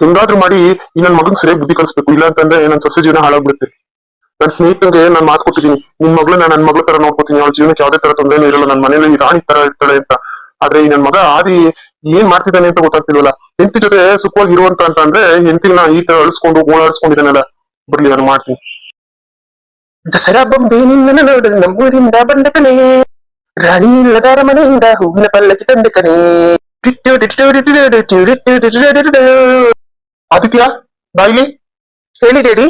ಹಿಂಗಾದ್ರೂ ಮಾಡಿ ಈ ನನ್ ಮಗನ್ ಸರಿಯಾಗಿ ಬುದ್ಧಿ ಕಲಿಸ್ಬೇಕು, ಇಲ್ಲ ಅಂತಂದ್ರೆ ನನ್ ಸೊಸೆ ಜೀವನ ಹಾಳಾಗ್ಬಿಡುತ್ತೆ. ನನ್ ಸ್ನೇಹಿತಂಗೆ ನಾನ್ ಮಾತು ಕೊಟ್ಟಿದ್ದೀನಿ, ನಿನ್ ಮಗಳನ್ನ ನನ್ ಮಗಳ ತರ ನೋಡ್ಕೊತೀನಿ, ಅವ್ಳ ಜೀವನಕ್ಕೆ ಯಾವ್ದೇ ತರ ತೊಂದರೆನೂ ಇರಲ್ಲ, ನನ್ ಮನೇಲಿ ರಾಣಿ ತರ ಇರ್ತಾಳೆ ಅಂತ. ಆದ್ರೆ ಈ ನನ್ ಮಗ ಆದಿ ಏನ್ ಮಾಡ್ತಿದ್ದಾನೆ ಅಂತ ಗೊತ್ತಾಗ್ತಿಲ್ವಲ್ಲ. ಹೆಂಡತಿ ಜೊತೆ ಸುಖವಾಗಿ ಇರುವಂತ ಅಂತ ಅಂದ್ರೆ ಹೆಂಡತಿನ ಈ ತರ ಅಳಿಸ್ಕೊಂಡು ಓಡಾಡಿಸ್ಕೊಂಡಿದ್ದಾನಲ್ಲ. ಬರ್ಲಿ ನಾನು ಮಾಡ್ತೀನಿ. ದಸರಾ ಬೊಂಬೆ ನಿನ್ನ ನೋಡಲು ನಮ್ಮೂರಿಂದ ಬಂದ ಕಣೆ, ರಾಣಿ ಇಲ್ಲದಾರ ಮನೆಯಿಂದ ಹೂವಿನ ಪಲ್ಲಕ್ಕಿ ತಂದ ಕಣೆ. ಆದಿತ್ಯ ಬಾಯ್ಲಿ. ಹೇಳಿ ಡ್ಯಾಡಿ.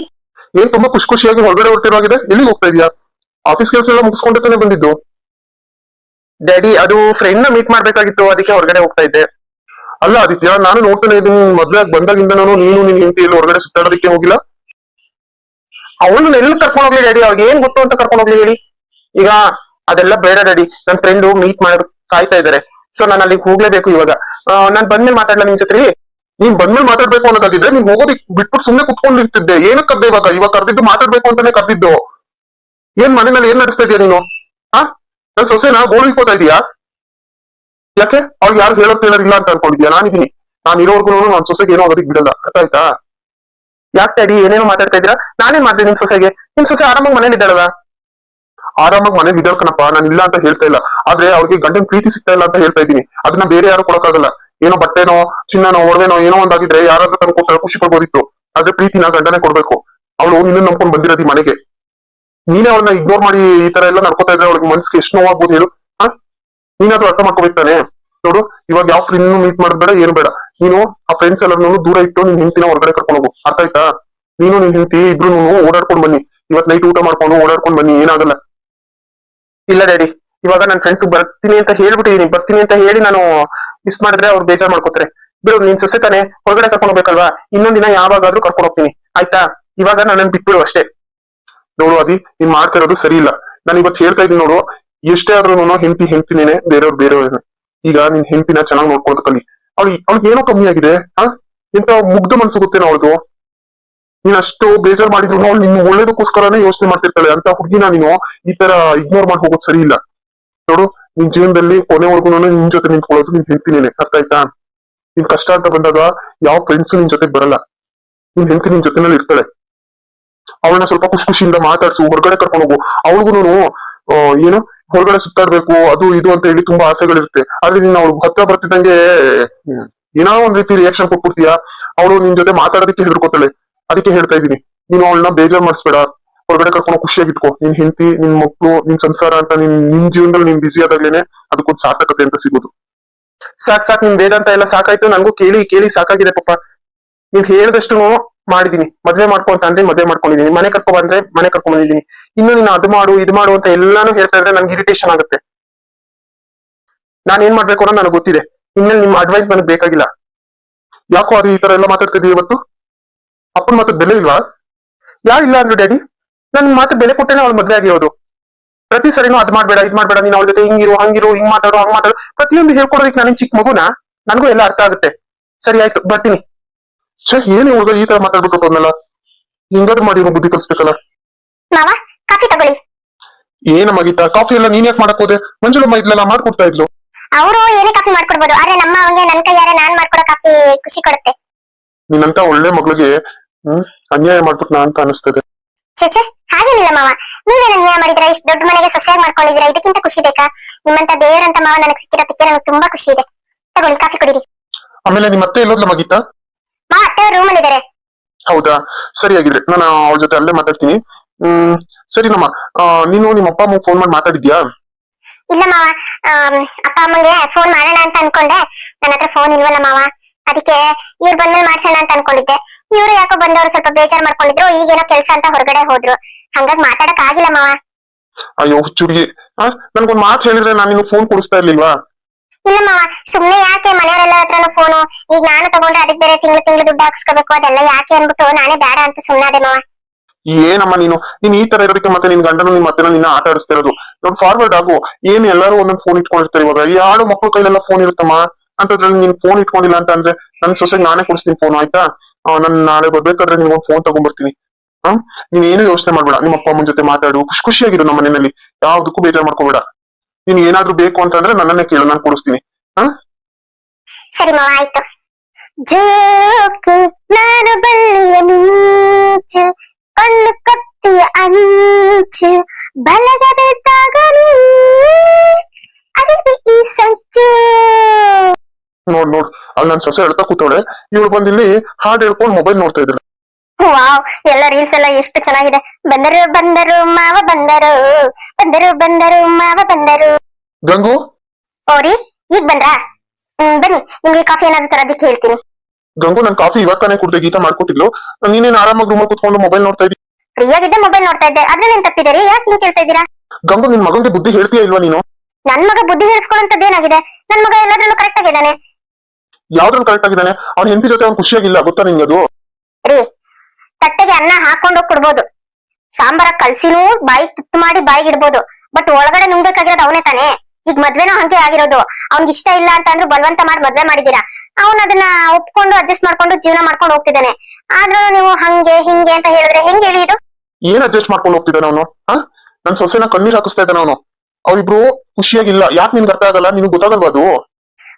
ಏನ್ ತುಂಬಾ ಖುಷಿ ಖುಷಿಯಾಗಿ ಹೊರಗಡೆ ಹೊರಟಿರೋಗಿದೆ, ಎಲ್ಲಿಗೆ ಹೋಗ್ತಾ ಇದೀಯಾ? ಆಫೀಸ್ ಕೆಲಸ ಎಲ್ಲ ಮುಗಿಸ್ಕೊಂಡೇ ಬಂದಿದ್ದು. ಡ್ಯಾಡಿ ಅದು ಫ್ರೆಂಡ್ ನ ಮೀಟ್ ಮಾಡ್ಬೇಕಾಗಿತ್ತು, ಅದಕ್ಕೆ ಹೊರಗಡೆ ಹೋಗ್ತಾ ಇದ್ದೆ. ಅಲ್ಲ ಆದಿತ್ಯ, ನಾನು ನೋಡ್ತಾನೆ ಇದ್ದೀನಿ, ಮದ್ವೆ ಬಂದಾಗಿಂದ ನೀನು ನಿನ್ ಹೆಂಡತಿ ಎಲ್ಲ ಹೊರಗಡೆ ಸುತ್ತಾಡೋದಕ್ಕೆ ಹೋಗಿಲ್ಲ. ಅವಳನ್ನ ಎಲ್ಲಿ ಕರ್ಕೊಂಡು ಹೋಗ್ಲಿ ಡ್ಯಾಡಿ, ಅವ್ರಿಗೆ ಏನ್ ಗೊತ್ತು ಅಂತ ಕರ್ಕೊಂಡು ಹೋಗ್ಲಿ ಹೇಳಿ. ಈಗ ಅದೆಲ್ಲ ಬೇಡ ಡ್ಯಾಡಿ, ನನ್ ಫ್ರೆಂಡ್ ಮೀಟ್ ಮಾಡಿ ಕಾಯ್ತಾ ಇದಾರೆ, ಸೊ ನಾನು ಅಲ್ಲಿಗೆ ಹೋಗ್ಲೇಬೇಕು ಇವಾಗ. ನಾನ್ ಬಂದ್ಮೇಲೆ ಮಾತಾಡ್ಲಾ ನಿಮ್ ಜೊತೆ? ನೀನ್ ಬಂದ್ಮೇಲೆ ಮಾತಾಡ್ಬೇಕು ಅನ್ನೋದಾಗಿದ್ರೆ ನೀನ್ ಹೋಗೋದಿಕ್ ಬಿಟ್ಬಿಟ್ಟು ಸುಮ್ನೆ ಕುತ್ಕೊಂಡಿರ್ತಿದ್ದೆ. ಏನಕ್ಕೆ ಕರ್ದೆ ಇವಾಗ ಕರ್ದಿದ್ದು ಮಾತಾಡ್ಬೇಕು ಅಂತಾನೆ ಕರ್ದಿದ್ದು. ಏನ್ ಮನೆಯಲ್ಲಿ ಏನ್ ನಡೆಸ್ತಾ ಇದೀಯ ನೀನು? ನನ್ ಸೊಸೆನ ಗೋಳು ಇಕ್ಕೋತಾ ಇದೀಯಾ? ಯಾಕೆ ಅವ್ರಿಗೆ ಯಾರು ಹೇಳೋಕ್ ಇಲ್ಲ ಅಂತ ಅನ್ಕೊಂಡಿದ್ಯಾ? ನಾನಿದ್ದೀನಿ, ನಾನು ಇರೋವರ್ಗು ನನ್ ಸೊಸೆಗೆ ಏನೋ ಆಗೋದಿಕ್ ಬಿಡಲ್ಲ, ಅರ್ಥ ಆಯ್ತಾ? ಯಾಕೆ ಡ್ಯಾಡಿ ಏನೇನೋ ಮಾತಾಡ್ತಾ ಇದ್ದೀರಾ? ನಾನೇನ್ ಮಾಡ್ತೀನಿ ನಿಮ್ ಸೊಸೆಗೆ? ನಿಮ್ ಸೊಸೆ ಆರಾಮಾಗಿ ಮನೇಲಿ ಇದ್ದಾಳಲ್ಲ. ಆರಾಮಾಗಿ ಮನೇಲಿ ಇದ್ದಾಳ್ಕನಪ್ಪ, ನಾನು ಇಲ್ಲ ಅಂತ ಹೇಳ್ತಾ ಇಲ್ಲ. ಆದ್ರೆ ಅವ್ರಿಗೆ ಗಂಡನ್ ಪ್ರೀತಿ ಸಿಗ್ತಾ ಇಲ್ಲ ಅಂತ ಹೇಳ್ತಾ ಇದ್ದೀನಿ. ಅದನ್ನ ಬೇರೆ ಯಾರು ಕೊಡಕ್ಕಾಗಲ್ಲ. ಏನೋ ಬಟ್ಟೆನೋ ಚಿನ್ನನೋ ಒಡವೆನೋ ಏನೋ ಒಂದಾಗಿದ್ರೆ ಯಾರಾದ್ರೂ ತಂದು ಕೊಟ್ಟ ಖುಷಿ ಪಡ್ಬೋದಿತ್ತು. ಆದ್ರೆ ಪ್ರೀತಿನ ಗಂಡನೇ ಕೊಡ್ಬೇಕು. ಅವಳು ನಿನ್ನ ನಂಬ್ಕೊಂಡ್ ಬಂದಿರೋದಿ ಮನೆಗೆ, ನೀನೇ ಅವ್ಳನ್ನ ಇಗ್ನೋರ್ ಮಾಡಿ ಈ ತರ ಎಲ್ಲ ನಡ್ಕೋತಾ ಇದ್ರೆ ಅವ್ಳಿಗೆ ಮನ್ಸಿಗೆ ಎಷ್ಟು ನೋವಾಗ್ಬೋದು ಹೇಳು? ನೀನಾದ್ರೂ ಅರ್ಥ ಮಾಡ್ಕೋಬೇಕು ತಾನೆ. ನೋಡು, ಇವಾಗ ಯಾವ ಫ್ರೆಂಡ್ ಮೀಟ್ ಮಾಡೋದ್ ಬೇಡ, ಏನು ಬೇಡ. ನೀನು ಆ ಫ್ರೆಂಡ್ಸ್ ಎಲ್ಲರನ್ನೂ ದೂರ ಇಟ್ಟು ನಿನ್ ಹೆಂಡತಿನ ಹೊರಗಡೆ ಕರ್ಕೊಂಡು ಹೋಗು, ಅರ್ಥ ಆಯ್ತಾ? ನೀನು ನಿನ್ ಹೆಂಡತಿ ಇಬ್ರು ಓಡಾಡ್ಕೊಂಡ್ ಬನ್ನಿ, ಇವತ್ ನೈಟ್ ಊಟ ಮಾಡ್ಕೊಂಡು ಓಡಾಡ್ಕೊಂಡ್ ಬನ್ನಿ, ಏನಾಗಲ್ಲ. ಇಲ್ಲ ಡ್ಯಾಡಿ, ಇವಾಗ ನನ್ ಫ್ರೆಂಡ್ಸ್ ಬರ್ತೀನಿ ಅಂತ ಹೇಳ್ಬಿಟ್ಟಿದೀನಿ. ಬರ್ತೀನಿ ಅಂತ ಹೇಳಿ ನಾನು ಮಿಸ್ ಮಾಡಿದ್ರೆ ಅವ್ರು ಬೇಜಾರ್ ಮಾಡ್ಕೋತಾರೆ. ಬಿಡು, ನೀನ್ ಸೊಸೆ ತಾನೆ, ಹೊರಗಡೆ ಕರ್ಕೊಂಡು ಹೋಗ್ಬೇಕಲ್ವಾ? ಇನ್ನೊಂದಿನ ಯಾವಾಗಾದ್ರೂ ಕರ್ಕೊಂಡು ಹೋಗ್ತೀನಿ, ಆಯ್ತಾ? ಇವಾಗ ನನ್ನ ಬಿಟ್ಬಿಡು ಅಷ್ಟೇ. ನೋಡು ಅದಿ, ನೀನ್ ಮಾಡ್ತಾ ಇರೋದು ಸರಿ ಇಲ್ಲ. ನಾನು ಇವತ್ತು ಹೇಳ್ತಾ ಇದ್ದೀನಿ ನೋಡು, ಎಷ್ಟೇ ಆದ್ರೂ ಹೆಂಡತಿನೇನೆ, ಬೇರೆಯವ್ರು. ಈಗ ನಿನ್ ಹೆಂಡತಿನ ಚೆನ್ನಾಗಿ ನೋಡ್ಕೊಳ್ಳೋದು ಕಲಿ. ಅವ್ಳಿಗೆ ಏನೋ ಕಮ್ಮಿ ಆಗಿದೆ. ಎಂತ ಮುಗ್ಧ ಮನ್ಸು ಗೊತ್ತೇನೋ ಅವ್ಳದು. ನೀನ್ ಅಷ್ಟು ಬೇಜಾರ್ ಮಾಡಿದ್ರು ಅವ್ಳು ನಿನ್ನ ಒಳ್ಳೇದಕ್ಕೋಸ್ಕರನೇ ಯೋಚನೆ ಮಾಡ್ತಿರ್ತಾಳೆ. ಅಂತ ಹುಡುಗಿನ ನೀನು ಈ ತರ ಇಗ್ನೋರ್ ಮಾಡಿ ಹೋಗೋದು ಸರಿ ಇಲ್ಲ. ನೋಡು, ನಿನ್ ಜೀವನದಲ್ಲಿ ಕೊನೆವರೆಗೂ ನಿನ್ ಜೊತೆ ನಿಂತ್ಕೊಳ್ಳೋದು ನಿನ್ ಹೆಂಡತಿನೇನೆ, ಅರ್ಥ ಆಯ್ತಾ? ನಿನ್ ಕಷ್ಟ ಅಂತ ಬಂದಾಗ ಯಾವ ಫ್ರೆಂಡ್ಸ್ ನಿನ್ ಜೊತೆಗೆ ಬರಲ್ಲ, ನಿನ್ ಹೆಂಡತಿ ನಿನ್ ಜೊತೆನಲ್ಲಿ ಇರ್ತಾಳೆ. ಅವಳನ್ನ ಸ್ವಲ್ಪ ಖುಷಿ ಖುಷಿಯಿಂದ ಮಾತಾಡ್ಸು, ಹೊರಗಡೆ ಕರ್ಕೊಂಡು ಹೋಗು. ಅವಳಿಗೂ ಏನು ಹೊರಗಡೆ ಸುತ್ತಾಡ್ಬೇಕು ಅದು ಇದು ಅಂತ ಹೇಳಿ ತುಂಬಾ ಆಸೆಗಳಿರುತ್ತೆ. ಆದ್ರೆ ನೀನ್ ಅವ್ಳು ಹತ್ರ ಬರ್ತಿದ್ದಂಗೆ ಏನೋ ಒಂದ್ ರೀತಿ ರಿಯಾಕ್ಷನ್ ಕೊಟ್ಬಿಡ್ತೀಯಾ. ಅವಳು ನಿನ್ ಜೊತೆ ಮಾತಾಡೋದಕ್ಕೆ ಹೆದರ್ಕೋತಾಳೆ. ಅದಕ್ಕೆ ಹೇಳ್ತಾ ಇದೀನಿ, ನೀನು ಅವಳನ್ನ ಬೇಜಾರ್ ಮಾಡಿಸ್ಬೇಡ, ಹೊರಗಡೆ ಕರ್ಕೊಂಡು ಖುಷಿಯಾಗಿಟ್ಕೋ. ನಿನ್ ಹೆಂಡತಿ, ನಿನ್ ಮಕ್ಳು, ನಿನ್ ಸಂಸಾರ ಅಂತ ನಿನ್ ಜೀವನದಲ್ಲಿ ನೀನ್ ಬಿಸಿ ಆದಾಗ್ಲೇನೆ ಅದಕ್ಕೊಂದು ಸಾರ್ಥಕತೆ ಅಂತ ಸಿಗೋದು. ಸಾಕ್ ನಿಮ್ ವೇದಾಂತ ಎಲ್ಲ ಸಾಕಾಯ್ತು. ನನ್ಗೂ ಕೇಳಿ ಕೇಳಿ ಸಾಕಾಗಿದೆ ಪಾಪ. ನೀವ್ ಹೇಳ್ದಷ್ಟು ಮಾಡಿದೀನಿ. ಮದ್ವೆ ಮಾಡ್ಕೊ ಅಂತ ಅಂದ್ರೆ ಮದ್ವೆ ಮಾಡ್ಕೊಂಡಿದೀನಿ, ಮನೆ ಕರ್ಕೊ ಬಂದ್ರೆ ಮನೆ ಕರ್ಕೊಂಡ್ ಬಂದಿದ್ದೀನಿ. ಇನ್ನು ನೀನು ಅದು ಮಾಡು ಇದು ಮಾಡು ಅಂತ ಎಲ್ಲಾನು ಹೇಳ್ತಾ ಇದ್ರೆ ನನ್ಗೆ ಇರಿಟೇಷನ್ ಆಗುತ್ತೆ. ನಾನ್ ಏನ್ ಮಾಡ್ಬೇಕು ಅನ್ನೋದು ನನಗೆ ಗೊತ್ತಿದೆ. ಇನ್ಮೇಲೆ ನಿಮ್ ಅಡ್ವೈಸ್ ನನಗೆ ಬೇಕಾಗಿಲ್ಲ. ಯಾಕೋ ಅದು ಈ ತರ ಎಲ್ಲ ಮಾತಾಡ್ತಿದ್ದೀವಿ ಇವತ್ತು? ಅಪ್ಪನ ಮಾತು ಬೆಲೆ ಇಲ್ವಾ? ಇಲ್ಲ ಅಂದ್ರು ಡ್ಯಾಡಿ, ನನ್ ಮಾತು ಬೆಲೆ ಕೊಟ್ಟೇನೆ ಅವ್ಳು ಮದ್ವೆ ಆಗಿರೋದು. ಪ್ರತಿ ಸರಿನೂ ಅದ್ ಮಾಡ್ಬೇಡ ಇದ್ ಮಾಡ್ಬೇಡ, ನೀನ್ ಅವ್ಳ ಜೊತೆ ಹಿಂಗಿರು ಹಂಗಿರು, ಹಿಂಗ್ ಮಾತಾಡು ಹಂಗ್ ಮಾತಾಡು, ಪ್ರತಿಯೊಂದು ಹೇಳ್ಕೊಡೋದಕ್ಕೆ ನಾನು ಚಿಕ್ಕ ಮಗುನ, ನನಗೂ ಎಲ್ಲ ಅರ್ಥ ಆಗುತ್ತೆ. ಸರಿ ಆಯ್ತು, ಬರ್ತೀನಿ. ಏನು ಹುಡುಗ ಈ ತರ ಮಾತಾಡ್ಬಿಟ್ಟು ಹೋದ್ನಲ್ಲ, ಹಿಂಗಾದ್ರು ಮಾಡಿ ಬುದ್ಧಿ ಕಲ್ಸ್ಬೇಕಲ್ಲ. ಕಾಫಿ ತಗೊಳ್ಳಿ. ಏನಮ್ಮ ಗೀತಾ, ಕಾಫಿ ಎಲ್ಲ ನೀನ್ ಯಾಕೆ ಮಾಡಕ್ ಹೋದೆ? ಮಂಜುಳಮ್ಮ ಇದ್ಲಲ್ಲ, ಮಾಡ್ಕೊಡ್ತಾ ಇದ್ಲು. ಅವರು ಏನೇ ಕಾಫಿ ಮಾಡ್ಕೊಡ್ಬೋದು, ಆದ್ರೆ ನಮ್ಮ ಅವಂಗೆ ನನ್ ಕೈಯಾರೆ ನಾನ್ ಮಾಡ್ಕೊಡೋ ಕಾಫಿ ಖುಷಿ ಕೊಡುತ್ತೆ. ನೀನಂತ ಒಳ್ಳೆ ಮಗಳಿಗೆ ಅನ್ಯಾಯ ಮಾಡ್ಬಿಟ್ನಾ ಅಂತ ಅನಿಸ್ತದೆ. ಚೇಚೆ ಹಾಗೇನಿಲ್ಲ ಮಾವ, ನೀವೇನ ಅನ್ಯಾಯ ಮಾಡಿದ್ರ? ಇಷ್ಟು ದೊಡ್ಡ ಮನೆಗೆ ಸೊಸೆಯಾಗಿ ಮಾಡ್ಕೊಂಡಿದ್ದೀರಾ, ಇದಕ್ಕಿಂತ ಖುಷಿ ಬೇಕಾ? ನಿಮ್ಮಂತ ದೇವರಂತ ಮಾವ ನನಗೆ ಸಿಕ್ಕಿರೋದಕ್ಕೆ ನನಗೆ ತುಂಬಾ ಖುಷಿ ಇದೆ. ತಗೊಳ್ಳಿ ಕಾಫಿ ಕುಡೀರಿ. ಆಮೇಲೆ ನಿಮ್ಮ ಅತ್ತೆ ಎಲ್ಲೋದ್ಲಮ್ಮ ಗೀತಾ? ಮಾವ ಅತ್ತೆ ರೂಮ್ ಅಲ್ಲಿ ಇದಾರೆ. ಹೌದಾ, ಸರಿಯಾಗಿದ್ರೆ ನಾನು ಅವ್ರ ಜೊತೆ ಅಲ್ಲೇ ಮಾತಾಡ್ತೀನಿ. ಸರಿ ನಮ್ಮ ನೀನು ನಿಮ್ಮ ಅಪ್ಪ ಅಮ್ಮ ಫೋನ್ ಮಾಡಿ ಮಾತಾಡಿದ್ಯಾ? ಇಲ್ಲ ಮಾವ, ಅಪ್ಪ ಅಮ್ಮಂಗೆ ಫೋನ್ ಮಾಡೋಣ ಅಂತ ಅನ್ಕೊಂಡೆ, ನನ್ನ ಹತ್ರ ಫೋನ್ ಇಲ್ವಲ್ಲ ಮಾವ. ಅದಕ್ಕೆ ಇವ್ರು ಬಂದ್ಮೇಲೆ ಮಾಡ್ಸೋಣ ಅಂತ ಅನ್ಕೊಂಡಿದ್ದೆ. ಇವ್ರು ಯಾಕೋ ಬಂದವ್ರು ಸ್ವಲ್ಪ ಬೇಜಾರ್ ಮಾಡ್ಕೊಂಡಿದ್ರು, ಈಗೇನೋ ಕೆಲ್ಸ ಅಂತ ಹೊರಗಡೆ ಹೋದ್ರು, ಹಂಗಾಗಿ ಮಾತಾಡಕ್ ಆಗಿಲ್ಲ ಮಾವ. ಅಯ್ಯೋ ಹುಚ್ಚುಡ್ಗಿ, ನನ್ಗೊಂದ್ ಮಾತು ಹೇಳಿದ್ರೆ ನಾನು ನಿನ್ನ ಫೋನ್ ಕೊಡಿಸ್ತಾ ಇರ್ಲಿಲ್ವಾ? ಇಲ್ಲ ಮಾವ, ಸುಮ್ನೆ ಯಾಕೆ ಮನೆಯವರೆಲ್ಲ ಹತ್ರನು ಫೋನು, ಈಗ ನಾನು ತಗೊಂಡ್ರೆ ಅದಕ್ಕೆ ಬೇರೆ ತಿಂಗಳು ದುಡ್ಡು ಹಾಕ್ಸ್ಕೋಬೇಕು, ಅದೆಲ್ಲ ಯಾಕೆ ಅನ್ಬಿಟ್ಟು ನಾನೇ ಬೇಡ ಅಂತ ಸುಮ್ಮನಾದೆ ಮಾವ. ಏನಮ್ಮ ನೀನ್ ಈ ತರ ಇರೋದಕ್ಕೆ ಮತ್ತೆ ನಿನ್ ಗಂಡನು ನಿಮ್ ಮತ್ತೆ ನಿನ್ನ ಆಟ ಆಡಿಸ್ತಿರೋದು. ನೋಡ್ ಫಾರ್ವರ್ಡ್ ಆಗು. ಏನ್ ಎಲ್ಲರೂ ಒಂದೊಂದು ಫೋನ್ ಇಟ್ಕೊಂಡಿರ್ತಾರೆ ಇವಾಗ. ಈ ಆಡು ಮಕ್ಳು ಕೈಲೆಲ್ಲ ಫೋನ್ ಇರುತ್ತಮ್ಮ. ಅಂತದ್ರಲ್ಲಿ ನೀನ್ ಫೋನ್ ಇಟ್ಕೊಂಡಿಲ್ಲ ಅಂತ ಅಂದ್ರೆ ನನ್ ಸೊಸೆಗೆ ನಾನೇ ಕೊಡಿಸ್ತೀನಿ ಫೋನ್, ಆಯ್ತಾ? ನನ್ ನಾಳೆ ಬರ್ಬೇಕಾದ್ರೆ ನಿನ್ಗೊಂದು ಫೋನ್ ತಗೊಂಡ್ಬರ್ತೀನಿ. ನೀನ್ ಏನು ಯೋಚನೆ ಮಾಡ್ಬೇಡ, ನಿಮ್ಮ ಅಪ್ಪ ಅಮ್ಮನ ಜೊತೆ ಮಾತಾಡು, ಖುಷಿಯಾಗಿರು ನಮ್ಮ ಮನೆಯಲ್ಲಿ, ಯಾವ್ದಕ್ಕೂ ಬೇಜಾರ್ ಮಾಡ್ಕೋಬೇಡ. ನೀನ್ ಏನಾದ್ರೂ ಬೇಕು ಅಂತಂದ್ರೆ ನನ್ನನ್ನೇ ಕೇಳು, ನಾನು ಕೊಡಿಸ್ತೀನಿ. ಸರಿ ಮಾವ, ಆಯ್ತು. ಜೋಕ್ ನೋಡ್ ಅಲ್ಲಿ ನನ್ ಸೊಸೆ ಹೇಳ್ತಾ ಕೂತವಳೆ, ಇವಳು ಬಂದಿಲ್ಲಿ ಹಾಡ್ ಹೇಳ್ಕೊಂಡು ಮೊಬೈಲ್ ನೋಡ್ತಾ ಇದ್ದಾಳೆ. ವಾವ್, ಎಲ್ಲ ರೀಲ್ಸ್ ಎಲ್ಲ ಎಷ್ಟು ಚೆನ್ನಾಗಿದೆ. ಬಂದರು ಬಂದರು ಮಾವ ಬಂದರು, ಬಂದರು ಬಂದರು ಮಾವ ಬಂದರು. ಗಂಗು, ಓರಿ ಈಗ ಬಂದ್ರಾ? ಬನ್ನಿ, ನಿಮ್ಗೆ ಕಾಫಿ ಏನಾದ್ರು ತರೋದಕ್ಕೆ ಹೇಳ್ತೀನಿ. ಗಂಗು, ನನ್ ಕಾಫಿ ಇವಾಗ ತಾನೇ ಕುಡ್ದೆ, ಗೀತಾ ಮಾಡ್ಕೊಟ್ಟಿದ್ಲು. ನೀನೇನ್ ಆರಾಮಾಗಿ ರೂಮಲ್ಲಿ ಕುತ್ಕೊಂಡು ಮೊಬೈಲ್ ನೋಡ್ತಾ ಇದ್ದಿ. ಫ್ರೀ ಆಗಿದ್ದೆ ಮೊಬೈಲ್ ನೋಡ್ತಾ ಇದ್ದೆ, ಅದ್ರಲ್ಲಿ ಏನ್ ತಪ್ಪಿದೆ ರೀ? ಯಾಕೆ ಹಿಂಗ್ ಕೇಳ್ತಾ ಇದ್ದೀರಾ? ಗಂಗು, ನಿನ್ ಮಗಂಗೆ ಬುದ್ಧಿ ಹೇಳ್ತೀಯ ಇಲ್ವಾ ನೀನು? ನನ್ ಮಗ ಬುದ್ಧಿ ಹೇಳಿಸ್ಕೊಳ್ಳೋಂತದ್ದೇನಾಗಿದೆ? ನನ್ ಮಗ ಎಲ್ಲದ್ರಲ್ಲೂ ಕರೆಕ್ಟ್ ಆಗಿದ್ದಾನೆ. ಯಾವ್ದ್ರಲ್ಲಿ ಕರೆಕ್ಟ್ ಆಗಿದ್ದಾನೆ? ಅವ್ನ ಹೆಂಡತಿ ಜೊತೆ ಅವ್ನು ಖುಷಿಯಾಗಿಲ್ಲ, ಗೊತ್ತಾ ನಿಂಗೆ ಅದು? ರೀ, ತಟ್ಟೆಗೆ ಅನ್ನ ಹಾಕೊಂಡು ಕೊಡ್ಬೋದು, ಸಾಂಬಾರ ಕಲ್ಸಿನೂ ಬಾಯಿ ತುತ್ತು ಮಾಡಿ ಬಾಯಿಗೆ ಇಡ್ಬೋದು, ಬಟ್ ಒಳಗಡೆ ನುಂಗ್ಬೇಕಾಗಿರೋದು ಅವನೇ ತಾನೇ. ಈಗ ಮದ್ವೆನೂ ಹಂಗೆ ಆಗಿರೋದು. ಅವ್ನಿಗೆ ಇಷ್ಟ ಇಲ್ಲ ಅಂತ ಅಂದ್ರೂ ಬಲವಂತ ಮಾಡಿ ಮದ್ವೆ ಮಾಡಿದೀರಾ. ಅವ್ನ್ ಅದನ್ನ ಒಪ್ಕೊಂಡು ಅಡ್ಜಸ್ಟ್ ಮಾಡ್ಕೊಂಡು ಜೀವನ ಮಾಡ್ಕೊಂಡು ಹೋಗ್ತಿದ್ದಾನೆ. ಆದ್ರೂ ನೀವು ಹಂಗೆ ಹಿಂಗೆ ಅಂತ ಹೇಳಿದ್ರೆ ಹೆಂಗ್ ಹೇಳಿ ಇದು? ಏನ್ ಅಡ್ಜಸ್ಟ್ ಮಾಡ್ಕೊಂಡು ಹೋಗ್ತಿದ್ದಾನೆ ಅವನು? ನನ್ ಸೊಸೆನ ಕಣ್ಣೀರ್ ಹಾಕಿಸ್ತಾ ಇದ್ದಾನೆ ಅವನು. ಅವ್ರಿಬ್ರು ಖುಷಿಯಾಗಿಲ್ಲ. ಯಾಕೆ ನಿನ್ಗೆ ಅರ್ಥ ಆಗಲ್ಲ? ನಿನ್ಗೆ ಗೊತ್ತಾಗಲ್ವಾ ಅದು?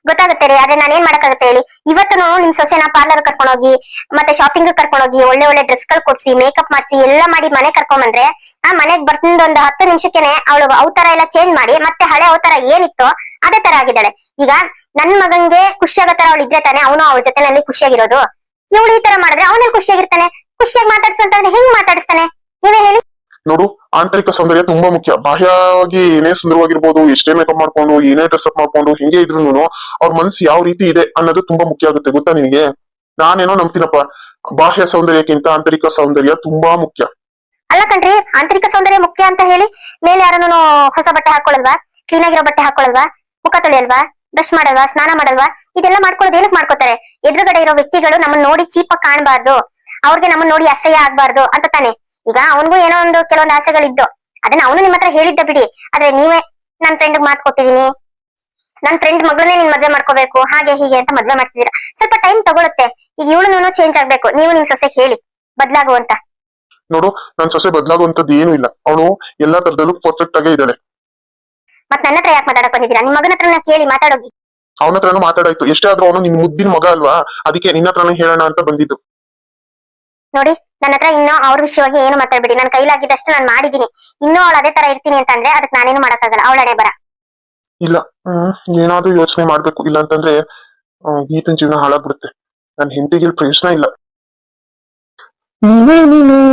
ಗೊತ್ತಾಗುತ್ತೆ ರೀ, ಆದ್ರೆ ನಾನೇನ್ ಮಾಡಕ್ಕಾಗುತ್ತೆ ಹೇಳಿ? ಇವತ್ತು ನಿಮ್ ಸೊಸೆನ ಪಾರ್ಲರ್ ಕರ್ಕೊಂಡೋಗಿ, ಮತ್ತೆ ಶಾಪಿಂಗ್ ಕರ್ಕೊಂಡೋಗಿ, ಒಳ್ಳೆ ಒಳ್ಳೆ ಡ್ರೆಸ್ ಗಳು ಕೊಡ್ಸಿ, ಮೇಕಪ್ ಮಾಡ್ಸಿ, ಎಲ್ಲ ಮಾಡಿ ಮನೆ ಕರ್ಕೊಂಡ್ ಬಂದ್ರೆ, ಆ ಮನೆಗ್ ಬಂದ್ ಒಂದು 10 ನಿಮಿಷಕ್ಕೆನೆ ಅವಳು ಅವತಾರ ಎಲ್ಲ ಚೇಂಜ್ ಮಾಡಿ ಮತ್ತೆ ಹಳೆ ಅವತಾರ ಏನಿತ್ತೋ ಅದೇ ತರ ಆಗಿದ್ದಾಳೆ. ಈಗ ನನ್ ಮಗಂಗೆ ಖುಷಿಯಾಗೋ ತರ ಅವಳು ಇದ್ರೆ ತಾನೆ ಅವನು ಅವಳ ಜೊತೆನಲ್ಲಿ ಖುಷಿಯಾಗಿರೋದು. ಇವಳು ಈ ತರ ಮಾಡಿದ್ರೆ ಅವನಲ್ಲಿ ಖುಷಿಯಾಗಿರ್ತಾನೆ. ಖುಷಿಯಾಗಿ ಮಾತಾಡ್ಸು ಅಂತಂದ್ರೆ ಹೆಂಗ್ ಮಾತಾಡಿಸ್ತಾನೆ? ನೀವೇ ಹೇಳಿ. ನೋಡು, ಆಂತರಿಕ ಸೌಂದರ್ಯ ತುಂಬಾ ಮುಖ್ಯ. ಬಾಹ್ಯವಾಗಿ ಏನೇ ಸುಂದರವಾಗಿರ್ಬೋದು, ಎಷ್ಟೇ ಮೇಕಪ್ ಮಾಡ್ಕೊಂಡು, ಏನೇ ಡ್ರೆಸ್ ಅಪ್ ಮಾಡ್ಕೊಂಡು, ಹಿಂಗೆ ಇದ್ರು ಅವ್ರ ಮನ್ಸು ಯಾವ ರೀತಿ ಇದೆ ಅನ್ನೋದು ತುಂಬಾ ಮುಖ್ಯ ಆಗುತ್ತೆ, ಗೊತ್ತಾ ನಿನಗೆ? ನಾನೇನೋ ನಂಬ್ತೀನಪ್ಪ, ಬಾಹ್ಯ ಸೌಂದರ್ಯಕ್ಕಿಂತ ಆಂತರಿಕ ಸೌಂದರ್ಯ ತುಂಬಾ ಮುಖ್ಯ. ಅಲ್ಲ ಕಣ್ರಿ, ಆಂತರಿಕ ಸೌಂದರ್ಯ ಮುಖ್ಯ ಅಂತ ಹೇಳಿ ಮೇಲೆ ಯಾರನ್ನು ಹೊಸ ಬಟ್ಟೆ ಹಾಕೊಳ್ಳಲ್ವಾ? ಕ್ಲೀನ್ ಆಗಿರೋ ಬಟ್ಟೆ ಹಾಕೊಳ್ಳಲ್ವಾ? ಮುಖ ತೊಳೆಯಲ್ವಾ? ಬ್ರಷ್ ಮಾಡಲ್ವಾ? ಸ್ನಾನ ಮಾಡಲ್ವಾ? ಇದೆಲ್ಲ ಮಾಡ್ಕೊಳ್ಳೋದು ಏನಕ್ಕೆ ಮಾಡ್ಕೋತಾರೆ? ಎದುರುಗಡೆ ಇರೋ ವ್ಯಕ್ತಿಗಳು ನಮ್ಮನ್ನ ನೋಡಿ ಚೀಪಾಗಿ ಕಾಣಬಾರ್ದು, ಅವ್ರಿಗೆ ನಮ್ಮನ್ನ ನೋಡಿ ಅಸಹ್ಯ ಆಗ್ಬಾರ್ದು ಅಂತ ತಾನೆ. ಈಗ ಅವನಿಗೂ ಏನೋ ಒಂದು ಕೆಲವೊಂದು ಆಸೆಗಳಿದ್ದು, ಅದನ್ನ ಅವನು ನಿಮ್ಮ ಹತ್ರ ಹೇಳಿದ್ದ ಬಿಡಿ. ಆದ್ರೆ ನೀವೇ ನನ್ ಫ್ರೆಂಡ್ ಮಾತು ಕೊಟ್ಟಿದೀನಿ, ನನ್ ಫ್ರೆಂಡ್ ಮಗಳನ್ನೇ ನಿನ್ ಮದ್ವೆ ಮಾಡ್ಕೋಬೇಕು, ಹಾಗೆ ಹೀಗೆ ಅಂತ ಮದ್ವೆ ಮಾಡ್ತಿದೀರಾ. ಸ್ವಲ್ಪ ಟೈಮ್ ತಗೊಳುತ್ತೆ. ಈಗ ಇವಳು ಚೇಂಜ್ ಆಗ್ಬೇಕು. ನೀವು ನಿಮ್ ಸೊಸೆಗೆ ಹೇಳಿ ಬದ್ಲಾಗುವಂತ. ನೋಡು, ನನ್ ಸೊಸೆ ಬದಲಾಗುವಂತದ್ದು ಏನು ಇಲ್ಲ. ಅವಳು ಎಲ್ಲಾ ತರದಲ್ಲೂ ಪರ್ಫೆಕ್ಟ್ ಆಗೇ ಇದ್ದಾಳೆ. ಮತ್ ನನ್ನ ಹತ್ರ ಯಾಕೆ ಮಾತಾಡಕ್ ಬಂದಿದ್ದೀರಾ? ನಿಮ್ ಮಗನ ಹತ್ರ ಕೇಳಿ ಮಾತಾಡೋಗಿ. ಅವನ ಹತ್ರನೂ ಮಾತಾಡಾಯ್ತು. ಎಷ್ಟೇ ಆದ್ರೂ ಅವನು ನಿನ್ ಮುದ್ದಿನ ಮಗ ಅಲ್ವಾ? ಅದಕ್ಕೆ ನಿನ್ನ ಹತ್ರನೇ ಹೇಳೋಣ ಅಂತ ಬಂದಿದ್ದು. ನೋಡಿ, ನನ್ನ ಹತ್ರ ಇನ್ನೂ ಅವ್ರ ವಿಷಯವಾಗಿ ಏನು ಮಾತಾಡ್ಬಿಡಿ. ನನ್ ಕೈಲಾಗಿದ್ದಷ್ಟು ನಾನು ಮಾಡಿದೀನಿ. ಇನ್ನೂ ಅವಳು ಅದೇ ತರ ಇರ್ತೀನಿ ಅಂತಂದ್ರೆ ಅದಕ್ಕೆ ನಾನೇನು ಮಾಡಕ್ಕಾಗಲ್ಲ. ಅವಳಡೆ ಬರ. ಇಲ್ಲ, ಏನಾದ್ರೂ ಯೋಚನೆ ಮಾಡ್ಬೇಕು. ಇಲ್ಲ ಅಂತಂದ್ರೆ ಗೀತನ ಜೀವನ ಹಾಳಾಗ್ಬಿಡುತ್ತೆ. ನನ್ ಹೆಂಡತಿಗೆ ಪ್ರಯೋಜನ ಇಲ್ಲ. ನೀನೇ ನೀನೇ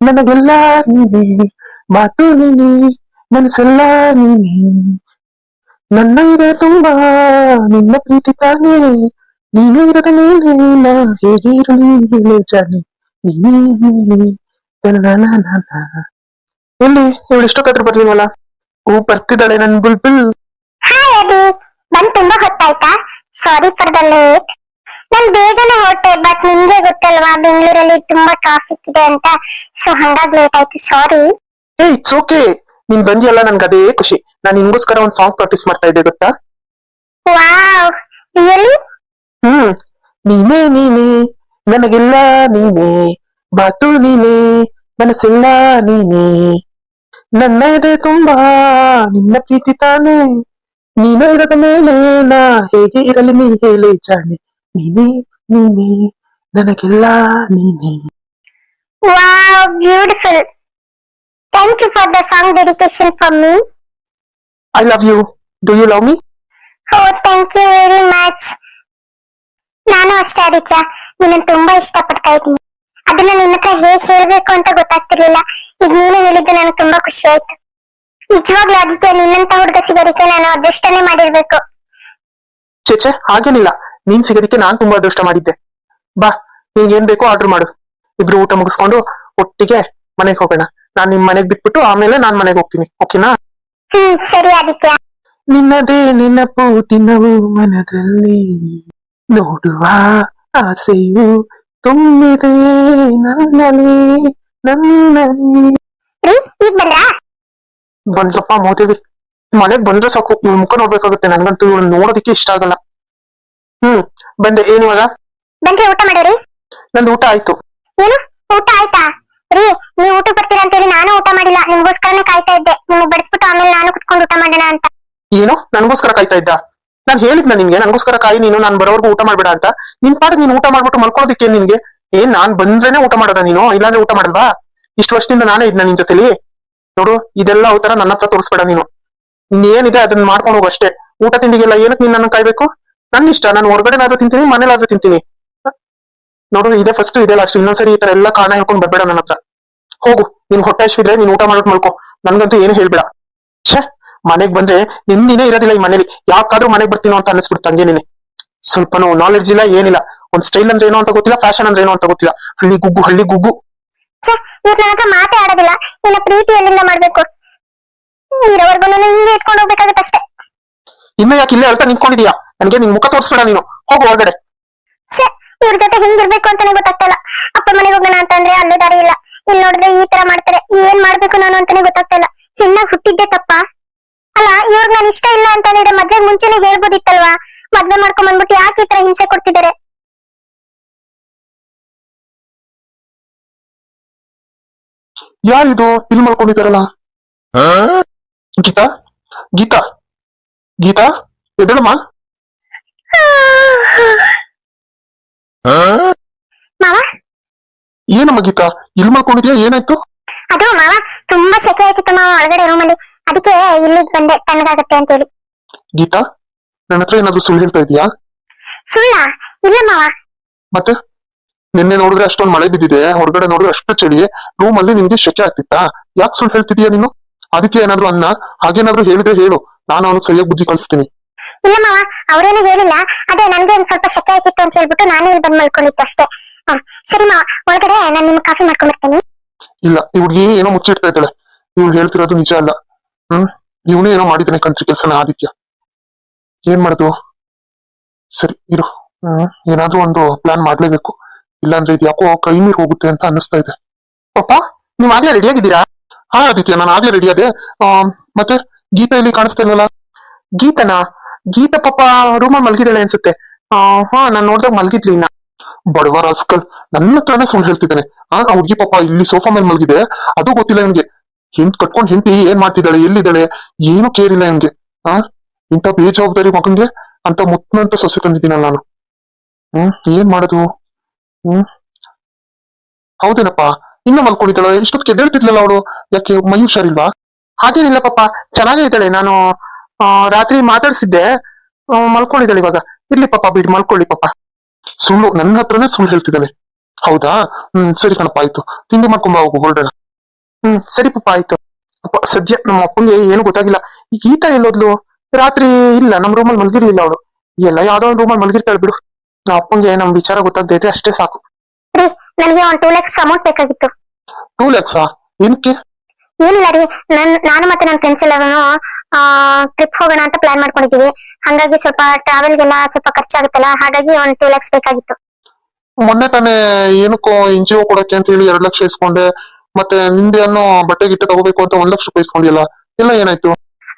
ನನಗೆಲ್ಲ ನೀನೇ, ಮಾತು ನೀನೇ, ಮನಸ್ಸೆಲ್ಲ ನೀನೇ, ನನ್ನ ಇದೆ ತುಂಬಾ ನಿನ್ನ ಪ್ರೀತಿ ತಾನೇ, ನೀನು ಇರದ ಮೇಲೆ ನಾ ಹೇಗೆ ಇರಲಿ ಹೇಳು ಜಾನೆ, ನೀನೇ ನೀನೇ ಎಲ್ಲಿ ಇವಳು ಎಷ್ಟೊತ್ತಾದ್ರೂ ಬರ್ಲಿಲ್ವಲ್ಲ? ಬರ್ತಿದ್ದಾಳೆ ನನ್ ಬುಲ್ಬುಲ್. ಹಾಯ್ ಅದಿ, ಬಂದ್ ತುಂಬಾ ಹೊತ್ತಾಯ್ತಾ? Sorry for the late. ನಾನ್ ಬೇಗನೆ ಹೊರಟೆ, ಬಟ್ ನಿಮ್ಗೆ ಗೊತ್ತಲ್ವಾ ಬೆಂಗಳೂರಲ್ಲಿ ತುಂಬಾ ಟ್ರಾಫಿಕ್ ಇದೆ ಅಂತ, ಸೊ ಹಂಗಾಗಿ ಲೇಟ್ ಆಯ್ತು. ಸಾರಿ. ಇಟ್ಸ್ ಓಕೆ, ನೀನ್ ಬಂದಿಯಲ್ಲ ನನ್ಗೆ ಅದೇ ಖುಷಿ. ನಾನ್ ನಿನ್ಗೋಸ್ಕರ ಒಂದ್ ಸಾಂಗ್ ಪ್ರಾಕ್ಟೀಸ್ ಮಾಡ್ತಾ ಇದ್ದೆ, ಗೊತ್ತಾ? Wow, really? ನೀನೇ ನೀನೇ ನನಗೆಲ್ಲ ನೀನೇ, ಮಾತು ನೀನೇ, ಮನಸ್ಸೆಲ್ಲ ನೀನೇ, ನನ್ನ ಇದೆ ತುಂಬಾ ನಿನ್ನ ಪ್ರೀತಿ ತಾನೇ, ನೀನು ಇರದ ಮೇಲೆ ನಾ ಹೇಗೆ ಇರಲಿ ನೀ ಹೇಳಿ ಜಾಣೆ, ನೀನೇ ನೀನೇ ನನಗೆಲ್ಲ ನೀನೇ. Wow, beautiful. Thank you for the song dedication for me. I love you. Do you love me? Oh, thank you very much. ನಾನು ಅಷ್ಟೇ ಆದಿತ್ಯ, ನಿನ್ನ ತುಂಬಾ ಇಷ್ಟಪಡ್ತಾ ಇದ್ದೀನಿ. ಅದನ್ನ ನಿನ್ನ ಹತ್ರ ಹೇಗ್ ಹೇಳ್ಬೇಕು ಅಂತ ಗೊತ್ತಾಗ್ತಿರ್ಲಿಲ್ಲ. ಈಗ ನೀನು ಹೇಳಿದ್ದು ನನಗೆ ತುಂಬಾ ಖುಷಿ ಆಯ್ತು. ನಿಜವಾಗ್ಲೂ ಆದಿತ್ಯ, ನಿನ್ನಂತ ಹುಡುಗ ಸಿಗೋದಕ್ಕೆ ನಾನು ಅದೃಷ್ಟನೇ ಮಾಡಿರ್ಬೇಕು. ಚೇಚೆ, ಹಾಗೇನಿಲ್ಲ. ನೀನ್ ಸಿಗೋದಕ್ಕೆ ನಾನ್ ತುಂಬಾ ಅದೃಷ್ಟ ಮಾಡಿದ್ದೆ. ಬಾ, ನಿನ್ಗೆ ಏನ್ ಬೇಕೋ ಆರ್ಡರ್ ಮಾಡು. ಇಬ್ರು ಊಟ ಮುಗಿಸ್ಕೊಂಡು ಒಟ್ಟಿಗೆ ಮನೆಗೆ ಹೋಗೋಣ. ನಾನ್ ನಿಮ್ ಮನೆಗ್ ಬಿಟ್ಬಿಟ್ಟು ಆಮೇಲೆ ನಾನ್ ಮನೆಗೆ ಹೋಗ್ತೀನಿ, ಓಕೆನಾ? ಸರಿ ಆದಿತ್ಯ. ನಿನ್ನದೇ ನೆನಪು ದಿನವೂ ಮನದಲ್ಲಿ, ನೋಡುವ ಆಸೆಯು ತುಂಬಿದೆ ನನ್ನಲ್ಲಿ ನನ್ನಲ್ಲಿ. ಈಗ ಬಂದ್ರಾ? ಬಂದ್ರಪ್ಪ ಮೋದೇವಿ. ಮನೆಗ್ ಬಂದ್ರೆ ಸಾಕು, ಇವ್ ಮುಖ ನೋಡ್ಬೇಕಾಗುತ್ತೆ. ನನ್ಗಂತೂ ಇವ್ಳು ನೋಡೋದಕ್ಕೆ ಇಷ್ಟ ಆಗಲ್ಲ. ಬಂದೆ. ಏನಿವಾಗ? ಬನ್ರಿ, ಊಟ ಮಾಡಿರಿ. ನಂದು ಊಟ ಆಯ್ತು. ಏನು ಊಟ ಆಯ್ತಾ? ರೀ, ನೀವು ಊಟ ಬರ್ತೀರಾ ಅಂತೇಳಿ ನಾನು ಊಟ ಮಾಡಿಲ್ಲ. ನಿಮ್ಗೋಸ್ಕರನೇ ಕಾಯ್ತಾ ಇದ್ದೆ. ನಿಮ್ಗೆ ಬಡಿಸ್ಬಿಟ್ಟು ಆಮೇಲೆ ನಾನು ಕುತ್ಕೊಂಡು ಊಟ ಮಾಡೋಣ ಅಂತ. ಏನೋ ನನ್ಗೋಸ್ಕರ ಕಾಯ್ತಾ ಇದ್ದ? ನಾನ್ ಹೇಳಿದ್ನ ನಿನ್ಗೆ ನನ್ಗೋಸ್ಕರ ಕಾಯಿ ನೀನು, ನಾನ್ ಬರೋವರೆಗೂ ಊಟ ಮಾಡ್ಬೇಡ ಅಂತ. ನಿನ್ ಪಾಡಿಗೆ ನೀನ್ ಊಟ ಮಾಡ್ಬಿಟ್ಟು ಮಲ್ಕೊಳ್ಳೋದಕ್ಕೆ ನಿನ್ಗೆ ಏನ್? ನಾನ್ ಬಂದ್ರೇನೆ ಊಟ ಮಾಡೋದ ನೀನು? ಇಲ್ಲಾಂದ್ರೆ ಊಟ ಮಾಡಲ್ವಾ? ಇಷ್ಟು ವರ್ಷದಿಂದ ನಾನೇ ಇದ್ನ ನಿನ್ ಜೊತೆಲಿ. ನೋಡು, ಇದೆಲ್ಲ ಅವತರ ನನ್ನ ಹತ್ರ ತೋರಿಸ್ಬೇಡ ನೀನು. ಇನ್ನೇನಿದೆ ಅದನ್ನ ಮಾಡ್ಕೊಂಡು ಹೋಗು ಅಷ್ಟೇ. ಊಟ ತಿಂಡಿಗೆಲ್ಲ ಏನಕ್ಕೆ ನೀನ್ ನನ್ನ ಕಾಯ್ಬೇಕು? ನನ್ನ ಇಷ್ಟ, ನಾನು ಹೊರಗಡೆನಾದ್ರೂ ತಿಂತೀನಿ, ಮನೇಲಾದ್ರೂ ತಿಂತೀನಿ. ನೋಡು, ಇದೇ ಫಸ್ಟ್ ಇದೇ ಲಾಸ್ಟ್. ಇನ್ನೊಂದ್ಸರಿ ಈ ತರ ಎಲ್ಲ ಕಾರಣ ಹೇಳ್ಕೊಂಡು ಬರ್ಬೇಡ ನನ್ನ ಹತ್ರ. ಹೋಗು, ನಿನ್ ಹೊಟ್ಟೆ ಹಸಿವಿದ್ರೆ ನೀನ್ ಊಟ ಮಾಡೋಕ್ ಮಾಡ್ಕೊ, ನನ್ಗಂತೂ ಏನು ಹೇಳ್ಬೇಡ. ಛೇ, ಮನೆಗ್ ಬಂದ್ರೆ ನಿನ್ನೇ ಇರೋದಿಲ್ಲ ಈ ಮನೇಲಿ. ಯಾಕಾದ್ರೂ ಮನೆಗ್ ಬರ್ತೀನೋ ಅಂತ ಅನಿಸ್ಬಿಡ್ತು ಹಂಗೇನಿನೆ. ಸ್ವಲ್ಪನೂ ನಾಲೆಡ್ಜ್ ಇಲ್ಲ, ಏನಿಲ್ಲ. ಒಂದ್ ಸ್ಟೈಲ್ ಅಂದ್ರೆ ಏನೋ ಅಂತ ಗೊತ್ತಿಲ್ಲ, ಫ್ಯಾಷನ್ ಅಂದ್ರೆ ಏನೋ ಅಂತ ಗೊತ್ತಿಲ್ಲ. ಹಳ್ಳಿ ಗುಗ್ಗು, ಹಳ್ಳಿ ಗುಗ್ಗು. ಛೇ, ಇವ್ರು ನನ್ನ ಹತ್ರ ಮಾತೇ ಆಡೋದಿಲ್ಲ. ನಿನ್ನ ಪ್ರೀತಿ ಎಲ್ಲಿಂದ ಮಾಡ್ಬೇಕು? ಇರೋವರೆಗೂ ಹಿಂಗೆ ಎತ್ಕೊಂಡು ಹೋಗ್ಬೇಕಾಗತ್ತೆ ಅಷ್ಟೇ. ಇನ್ನ ಯಾಕೆ ಇಲ್ಲೇ ಅಳ್ತಾ ನಿಂತ್ಕೊಂಡಿದ್ಯಾ? ನನ್ಗೆ ನಿನ್ ಮುಖ ತೋರಿಸ್ಬೇಡ ನೀನು. ಹೋಗು ಹೊರಗಡೆ. ಛೇ, ಇವ್ರ ಜೊತೆ ಹಿಂಗಿರ್ಬೇಕು ಅಂತಾನೆ ಗೊತ್ತಾಗ್ತಾ ಇಲ್ಲ. ಅಪ್ಪ ಮನೆಗೆ ಹೋಗೋಣ ಅಂತಂದ್ರೆ ಅಲ್ಲೂ ದಾರಿ ಇಲ್ಲ. ಇಲ್ಲಿ ನೋಡಿದ್ರೆ ಈ ತರ ಮಾಡ್ತಾರೆ. ಏನ್ ಮಾಡ್ಬೇಕು ನಾನು ಅಂತಾನೆ ಗೊತ್ತಾಗ್ತಾ ಇಲ್ಲ. ಹೆಣ್ಣಾಗ್ ಹುಟ್ಟಿದ್ದೆ ತಪ್ಪ ಅಲ್ಲ? ಇವ್ರಿಗೆ ನಾನು ಇಷ್ಟ ಇಲ್ಲ ಅಂತ ಹೇಳಿದ್ರೆ ಮದ್ವೆ ಮುಂಚೆನೆ ಹೇಳ್ಬೋದಿತ್ತಲ್ವಾ? ಮದ್ವೆ ಮಾಡ್ಕೊಂಡ್ ಬಂದ್ಬಿಟ್ಟು ಯಾಕೆ ಈ ತರ ಹಿಂಸೆ ಕೊಡ್ತಿದ್ದಾರೆ? ಯಾರಿದು ಇಲ್ಲಿ ಮಲ್ಕೊಂಡಿದ್ದಾರಲ್ಲ? ಗೀತಾ, ಗೀತಾ, ಗೀತಾ, ಎದ್ದೇಳಮ್ಮ. ಮಾವ, ಏನಮ್ಮ ಗೀತಾ, ಇಲ್ಲಿ ಮಲ್ಕೊಂಡಿದ್ಯಾ? ಏನಾಯ್ತು? ಅದು ಮಾವ, ತುಂಬಾ ಶೆಕೆ ಆಯ್ತಿತ್ತು ಮಾವ ಒಳಗಡೆ ರೂಮಲ್ಲಿ. ಅದಕ್ಕೆ ಇಲ್ಲಿಗೆ ಬಂದೆ, ತಣ್ಣಗಾಗತ್ತೆ ಅಂತ ಹೇಳಿ. ಗೀತಾ, ನನ್ನ ಹತ್ರ ಏನಾದ್ರು ಸುಳ್ಳು ಹೇಳ್ತಾ ಇದೀಯಾ? ಸುಳ್ಳ? ಇಲ್ಲ ಮಾವ. ಮತ್ತೆ ನಿನ್ನೆ ನೋಡಿದ್ರೆ ಅಷ್ಟೊಂದು ಮಳೆ ಬಿದ್ದಿದೆ, ಹೊರಗಡೆ ನೋಡಿದ್ರೆ ಅಷ್ಟು ಚಳಿ, ರೂಮ್ ಅಲ್ಲಿ ನಿಮ್ಗೆ ಶೆಕೆ ಆಗ್ತಿತ್ತಾ? ಯಾಕೆ ಸುಳ್ಳು ಹೇಳ್ತಿದೀಯಾ ನೀನು? ಅದಕ್ಕೆ ಏನಾದ್ರು ಅನ್ನ ಹಾಗೇನಾದ್ರು ಹೇಳಿದ್ರೆ ಹೇಳು, ನಾನು ಅವನಿಗೆ ಸರಿಯಾಗಿ ಬುದ್ಧಿ ಕಲಿಸ್ತೀನಿ. ಇಲ್ಲ ಮಾವ, ಅವ್ರೇನು ಹೇಳಿಲ್ಲ. ಅದೇ ನನ್ಗೆ ಒಂದ್ ಸ್ವಲ್ಪ ಶೆಕೆ ಆಯ್ತಿತ್ತು ಅಂತ ಹೇಳ್ಬಿಟ್ಟು ನಾನೇ ಇಲ್ಲಿ ಬಂದ್ ಮಲ್ಕೊಂಡಿತ್ತು ಅಷ್ಟೇ. ಸರಿ ಮಾವ, ಒಳಗಡೆ ನಾನು ನಿಮ್ಗೆ ಕಾಫಿ ಮಾಡ್ಕೊಂಡ್ಬರ್ತೀನಿ. ಇಲ್ಲ, ಇವ್ಳಿಗೆ ಏನೋ ಮುಚ್ಚಿಡ್ತಾ ಇದ್ದಾಳೆ. ಇವ್ಳು ಹೇಳ್ತಿರೋದು ನಿಜ ಅಲ್ಲ. ಇವನೇ ಏನೋ ಮಾಡಿದ್ದಾನೆ ಕಂತ್ರಿ ಕೆಲ್ಸನ ಆದಿತ್ಯ. ಏನ್ ಮಾಡುದು? ಸರಿ ಇರು, ಏನಾದ್ರೂ ಒಂದು ಪ್ಲಾನ್ ಮಾಡ್ಲೇಬೇಕು. ಇಲ್ಲಾಂದ್ರೆ ಇದು ಯಾಕೋ ಕೈ ಮೀರಿ ಹೋಗುತ್ತೆ ಅಂತ ಅನ್ನಿಸ್ತಾ ಇದೆ. ಪಾಪ, ನೀವ್ ಆಗ್ಲೇ ರೆಡಿ ಆಗಿದ್ದೀರಾ? ಹಾ ಆದಿತ್ಯ, ನಾನು ಆಗ್ಲೇ ರೆಡಿ ಆದೆ. ಮತ್ತೆ ಗೀತಾ ಇಲ್ಲಿ ಕಾಣಿಸ್ತಾ ಇಲ್ವಲ್ಲ? ಗೀತನಾ? ಗೀತಾ ಪಾಪ ರೂಮಲ್ಲಿ ಮಲ್ಗಿದ್ದಾಳೆ ಅನ್ಸುತ್ತೆ. ಹಾ, ನಾನ್ ನೋಡ್ದಾಗ ಮಲ್ಗಿದ್ಲಿ. ಇನ್ನ ಬಡವ ರಾಸ್ಕಲ್, ನನ್ನ ಹತ್ರನೇ ಸುಳ್ಳು ಹೇಳ್ತಿದ್ದಾನೆ. ಆ ಹುಡ್ಗಿ ಪಾಪ ಇಲ್ಲಿ ಸೋಫಾ ಮೇಲೆ ಮಲ್ಗಿದೆ, ಅದು ಗೊತ್ತಿಲ್ಲ ನನ್ಗೆ. ಕಟ್ಕೊಂಡ್ ಹೆಂಡತಿ ಏನ್ ಮಾಡ್ತಿದ್ದಾಳೆ, ಎಲ್ಲಿದ್ದಾಳೆ, ಏನು ಕೇರ್ ಇಲ್ಲ ನನ್ಗೆ. ಇಂಥ ಬೇಜವಾಬ್ದಾರಿ ಮಗನ್ಗೆ ಅಂತ ಮುತ್ತನಂತ ಸೊಸೆ ತಂದಿದ್ದೀನಲ್ಲ ನಾನು. ಏನ್ ಮಾಡೋದು? ಹೌದೇನಪ್ಪ, ಇನ್ನ ಮಲ್ಕೊಂಡಿದ್ದಾಳೆ. ಇಷ್ಟೊತ್ತಿಗೆ ಎದ್ದೇಳ್ತಿದ್ಲಲ್ಲ ಅವಳು, ಯಾಕೆ ಮೈ ಹುಷಾರಿಲ್ವಾ? ಹಾಗೇನಿಲ್ಲ ಪಾಪ, ಚೆನ್ನಾಗೇ ಇದ್ದಾಳೆ. ನಾನು ರಾತ್ರಿ ಮಾತಾಡ್ಸಿದ್ದೆ, ಮಲ್ಕೊಂಡಿದ್ದಾಳೆ ಇವಾಗ. ಇರ್ಲಿ ಪಾಪ, ಬಿಡಿ ಮಲ್ಕೊಳ್ಳಿ ಪಾಪ. ಸುಳ್ಳು, ನನ್ನ ಹತ್ರನೇ ಸುಳ್ಳು ಹೇಳ್ತಿದ್ದಾನೆ. ಹೌದಾ? ಸರಿ ಕಣಪ್ಪ, ಆಯ್ತು. ತಿಂಡಿ ಮಾಡ್ಕೊಂಬ, ಹೋಗು, ಹೊರಡೋಣ. ಸರಿ ಪಾಪ, ಆಯ್ತು. ಅಪ್ಪ, ಸದ್ಯ ನಮ್ಮ ಅಪ್ಪಂಗೆ ಏನು ಗೊತ್ತಾಗಿಲ್ಲ. ಈ ಗೀತಾ ಎಲ್ಲೋದ್ಲು? ರಾತ್ರಿ ಇಲ್ಲ, ನಮ್ ರೂಮಲ್ಲಿ ಮಲ್ಗಿರ್ಲಿಲ್ಲ ಅವಳು. ಎಲ್ಲ ಯಾವ್ದೋ ಒಂದು ರೂಮಲ್ಲಿ ಮಲ್ಗಿರ್ತಾಳೆ ಬಿಡು. ನಮ್ಮ ಅಪ್ಪಂಗೆ ನಮ್ ವಿಚಾರ ಗೊತ್ತಾಗದೆ ಇದ್ರೆ ಅಷ್ಟೇ ಸಾಕು. ನನಗೆ ಒಂದು 2 lakhs ಅಮೌಂಟ್ ಬೇಕಾಗಿತ್ತು. 2 lakhs? ಏನಕ್ಕೆ? ಏನಿಲ್ಲ ರೀ, ನಾನು ಮತ್ತೆ ನನ್ನ ಫ್ರೆಂಡ್ಸ್ ಎಲ್ಲರೂ ಟ್ರಿಪ್ ಹೋಗೋಣ ಅಂತ ಪ್ಲಾನ್ ಮಾಡ್ಕೊಂಡಿದೀವಿ. ಹಂಗಾಗಿ ಸ್ವಲ್ಪ ಟ್ರಾವೆಲ್ಗೆಲ್ಲ ಸ್ವಲ್ಪ ಖರ್ಚಾಗುತ್ತಲ್ಲ, ಹಾಗಾಗಿ ಒಂದು 2 lakhs ಬೇಕಾಗಿತ್ತು. ಮೊನ್ನೆ ತಾನೇ ಏನಕ್ಕೋ NGO ಕೊಡಕ್ಕೆ ಅಂತ ಹೇಳಿ 2 ಲಕ್ಷ ಇಸ್ಕೊಂಡೆ. ಮತ್ತೆ ನಿಂದೆ ಅನ್ನೋ ಬಟ್ಟೆ ಗಿಟ್ಟೆ ತಗೋಬೇಕು ಅಂತ 1 ಲಕ್ಷ ರೂಪಾಯಿ ಇಸ್ಕೊಂಡಿಯಲ್ಲ, ಎಲ್ಲ ಏನಾಯ್ತು?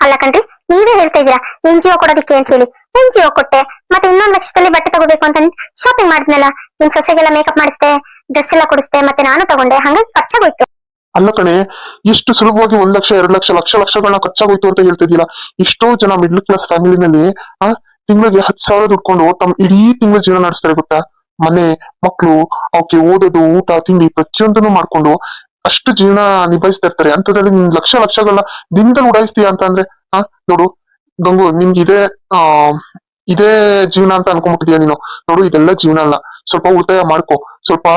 ಅಲ್ಲ ಕಣ್ರಿ, ನೀವೇ ಹೇಳ್ತಾ ಇದೀರಾ NGO ಕೊಡೋದಕ್ಕೆ ಅಂತ ಹೇಳಿ. NGO ಕೊಟ್ಟೆ, ಮತ್ತೆ 1 ಲಕ್ಷದಲ್ಲಿ ಬಟ್ಟೆ ತಗೋಬೇಕು ಅಂತ ಶಾಪಿಂಗ್ ಮಾಡಿದ್ನಲ್ಲ. ನಿಮ್ ಸೊಸೆಗೆಲ್ಲ ಮೇಕಪ್ ಮಾಡಿಸ್ದೆ, ಡ್ರೆಸ್ ಎಲ್ಲ ಕೊಡಿಸ್ದೆ, ಮತ್ತೆ ನಾನು ತಗೊಂಡೆ. ಹಂಗಾಗಿ ಖರ್ಚಾಗೋಯ್ತು. ಅಲ್ಲ ಕಣೆ, ಇಷ್ಟು ಸುಲಭವಾಗಿ 1 ಲಕ್ಷ 2 ಲಕ್ಷ ಲಕ್ಷಗಳನ್ನ ಖರ್ಚಾಗೋಯ್ತು ಅಂತ ಹೇಳ್ತಿದ್ದಿಲ್ಲ. ಎಷ್ಟೋ ಜನ ಮಿಡ್ಲ್ ಕ್ಲಾಸ್ ಫ್ಯಾಮಿಲಿನಲ್ಲಿ ತಿಂಗಳಿಗೆ 10,000 ದುಡ್ಕೊಂಡು ತಮ್ಮ ಇಡೀ ತಿಂಗಳ ಜೀವನ ನಡೆಸ್ತಾರೆ ಗೊತ್ತಾ? ಮನೆ, ಮಕ್ಳು, ಅವಕ್ಕೆ ಓದೋದು, ಊಟ, ತಿಂಡಿ ಪ್ರತಿಯೊಂದನ್ನು ಮಾಡ್ಕೊಂಡು ಅಷ್ಟು ಜೀವನ ನಿಭಾಯಿಸ್ತಾ ಇರ್ತಾರೆ. ಅಂತದ್ರಲ್ಲಿ ನಿನ್ ಲಕ್ಷಗಳನ್ನ ದಿನದಲ್ಲಿ ಉಡಾಯಿಸ್ತೀಯ ಅಂತ ಅಂದ್ರೆ ನೋಡು ಗಂಗು, ನಿಮ್ಗೆ ಇದೇ ಜೀವನ ಅಂತ ಅನ್ಕೊಂಡ್ಬಿಟ್ಟಿದ್ಯಾ ನೀನು? ನೋಡು, ಇದೆಲ್ಲ ಜೀವನ ಅಲ್ಲ. ಸ್ವಲ್ಪ ಉಳಿತಾಯ ಮಾಡ್ಕೊ, ಸ್ವಲ್ಪ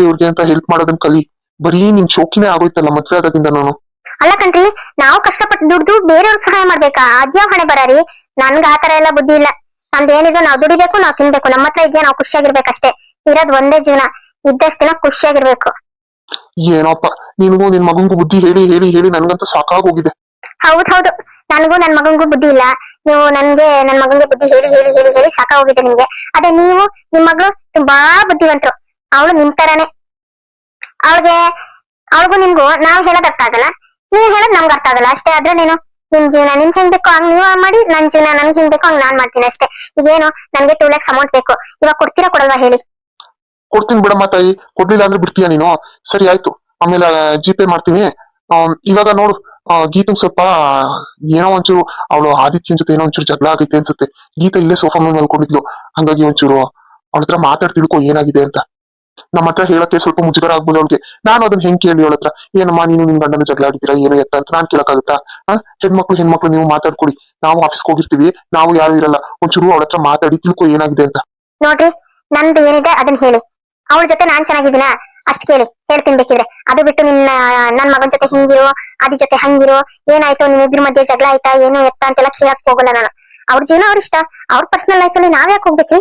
ಇವ್ರಿಗೆ ಅಂತ ಹೆಲ್ಪ್ ಮಾಡೋದನ್ನ ಕಲಿ. ಬರೀ ನಿನ್ ಶೋಕಿನೇ ಆಗೋಯ್ತಲ್ಲ ಮದ್ವೆ ಆದಾಗಿಂದ ನಾನು. ಅಲ್ಲ ಕಣ್ರಿ, ನಾವು ಕಷ್ಟಪಟ್ಟು ದುಡ್ದು ಬೇರೆಯವ್ರಿಗೆ ಸಹಾಯ ಮಾಡ್ಬೇಕಾ? ಅದ್ಯಾವ ಹಣೆ ಬರಾರಿ? ನನ್ಗ ಆತರ ಎಲ್ಲ ಬುದ್ಧಿ ಇಲ್ಲ. ನಮ್ದು ಏನಿದ್ರು ನಾವು ದುಡಿಬೇಕು, ನಾವು ತಿನ್ಬೇಕು. ನಮ್ಮ ಹತ್ರ ಇದ್ಯಾ, ನಾವು ಖುಷಿಯಾಗಿರ್ಬೇಕಷ್ಟೇ. ಇರೋದ್ ಒಂದೇ ಜೀವನ, ಇದ್ದಷ್ಟು ದಿನ ಖುಷಿಯಾಗಿರ್ಬೇಕು. ಏನೋಪ್ಪ, ನಿನಗೂ ನಿನ್ ಮಗಂಗೂ ಬುದ್ಧಿ ಹೇಳಿ ಹೇಳಿ ಹೇಳಿ ನನ್ಗಂತೂ ಸಾಕಾಗೋಗಿದೆ. ಹೌದು, ನನಗೂ ನನ್ ಮಗಂಗೂ ಬುದ್ಧಿ ಇಲ್ಲ. ನೀವು ನನ್ ಮಗಂಗೆ ಬುದ್ಧಿ ಹೇಳಿ ಹೇಳಿ ಹೇಳಿ ಹೇಳಿ ಸಾಕಾಗೋಗಿದೆ ನಿಮ್ಗೆ. ಅದೇ ನೀವು, ನಿಮ್ ಮಗಳು ತುಂಬಾ ಬುದ್ಧಿವಂತರು. ಅವಳು ನಿಮ್ ತರಾನೇ. ಅವಳಿಗೂ ನಿಮ್ಗೂ ನಾವ್ ಹೇಳೋದ್ ಅರ್ಥ ಆಗಲ್ಲ, ನೀವ್ ಹೇಳೋದ್ ನಮ್ಗೆ ಅರ್ಥ ಆಗಲ್ಲ ಅಷ್ಟೇ. ಆದ್ರೆ ನೀನು ನಿಮ್ ಜೀವನ ನಿಮ್ಗೆ ಹೆಂಗ್ ಬೇಕೋ ಹಂಗ್ ನೀವ್ ಮಾಡಿ, ನನ್ ಜೀವನ ನನ್ಗೆ ಹೆಂಗ್ ಬೇಕೋ ಹಂಗ್ ನಾನ್ ಮಾಡ್ತೀನಿ ಅಷ್ಟೇ. ಈಗೇನು, ನನ್ಗೆ 2 lakhs ಅಮೌಂಟ್ ಬೇಕು. ಇವಾಗ ಕೊಡ್ತೀರಾ ಕೊಡಲ್ವಾ ಹೇಳಿ? ಕೊಡ್ತೀನಿ ಬಿಡಮ್ಮ ತಾಯಿ, ಕೊಡ್ಲಿಲ್ಲ ಅಂದ್ರೆ ಬಿಡ್ತೀಯ ನೀನು? ಸರಿ ಆಯ್ತು, ಆಮೇಲೆ GPay ಮಾಡ್ತೀನಿ. ಇವಾಗ ನೋಡು, ಗೀತಂಗ್ ಸ್ವಲ್ಪ ಏನೋ ಒಂಚೂರು ಅವಳು ಆದಿತ್ಯನ್ ಜೊತೆ ಏನೋ ಒಂಚೂರು ಜಗಳ ಆಗೈತೆ ಅನ್ಸುತ್ತೆ. ಗೀತಾ ಇಲ್ಲೇ ಸೋಫಾ ಮೇಲೆ ಮಲ್ಕೊಂಡಿದ್ಲು, ಹಂಗಾಗಿ ಒಂಚೂರು ಅವಳ ಹತ್ರ ಮಾತಾಡ್ ತಿಳ್ಕೊ ಏನಾಗಿದೆ ಅಂತ. ನಮ್ಮ ಹತ್ರ ಹೇಳಕ್ಕೆ ಸ್ವಲ್ಪ ಮುಜುಗರ ಆಗ್ಬೋದು ಅವಳಿಗೆ. ನಾನು ಅದನ್ನ ಹೆಂಗ್ ಕೇಳಿ ಅವಳ ಹತ್ರ? ಏನಮ್ಮ, ನೀನು ನಿನ್ ಗಂಡನ ಜಗಳ ಆಡಿದ್ದೀರಾ ಏನು ಎತ್ತ ಅಂತ ನಾನ್ ಕೇಳಕ್ಕಾಗತ್ತಾ? ಹೆಣ್ಮಕ್ಳು ನೀವು ಮಾತಾಡ್ಕೊಡಿ. ನಾವು ಆಫೀಸ್ಗೆ ಹೋಗಿರ್ತೀವಿ, ನಾವು ಯಾರು ಇರಲ್ಲ. ಒಂಚೂರು ಅವಳ ಹತ್ರ ಮಾತಾಡಿ ತಿಳ್ಕೊ ಏನಾಗಿದೆ ಅಂತ. ನೋಡ್ರಿ, ನಂದು ಏನಿದೆ ಅದನ್ನ ಹೇಳಿ. ಅವಳ ಜೊತೆ ನಾನ್ ಚೆನ್ನಾಗಿದ್ದೀನ ಅಷ್ಟ್ ಕೇಳಿ, ಹೇಳ್ತೀನಿ ಬೇಕಿದ್ರೆ. ಅದು ಬಿಟ್ಟು ನನ್ ಮಗನ್ ಜೊತೆ ಹಿಂಗಿರು, ಅದಿ ಜೊತೆ ಹಂಗಿರು, ಏನಾಯ್ತು ನಿಮ್ಮಿಬ್ರ ಮಧ್ಯೆ ಜಗಳ ಆಯ್ತಾ ಏನು ಎತ್ತ ಅಂತೆಲ್ಲ ಕೇಳಕ್ ಹೋಗಲ್ಲ ನಾನು. ಅವ್ರ ಜೀವನ ಅವ್ರ ಇಷ್ಟ, ಅವ್ರ ಪರ್ಸನಲ್ ಲೈಫ್ ಅಲ್ಲಿ ನಾವ್ ಯಾಕೆ ಹೋಗ್ಬೇಕ್ರಿ?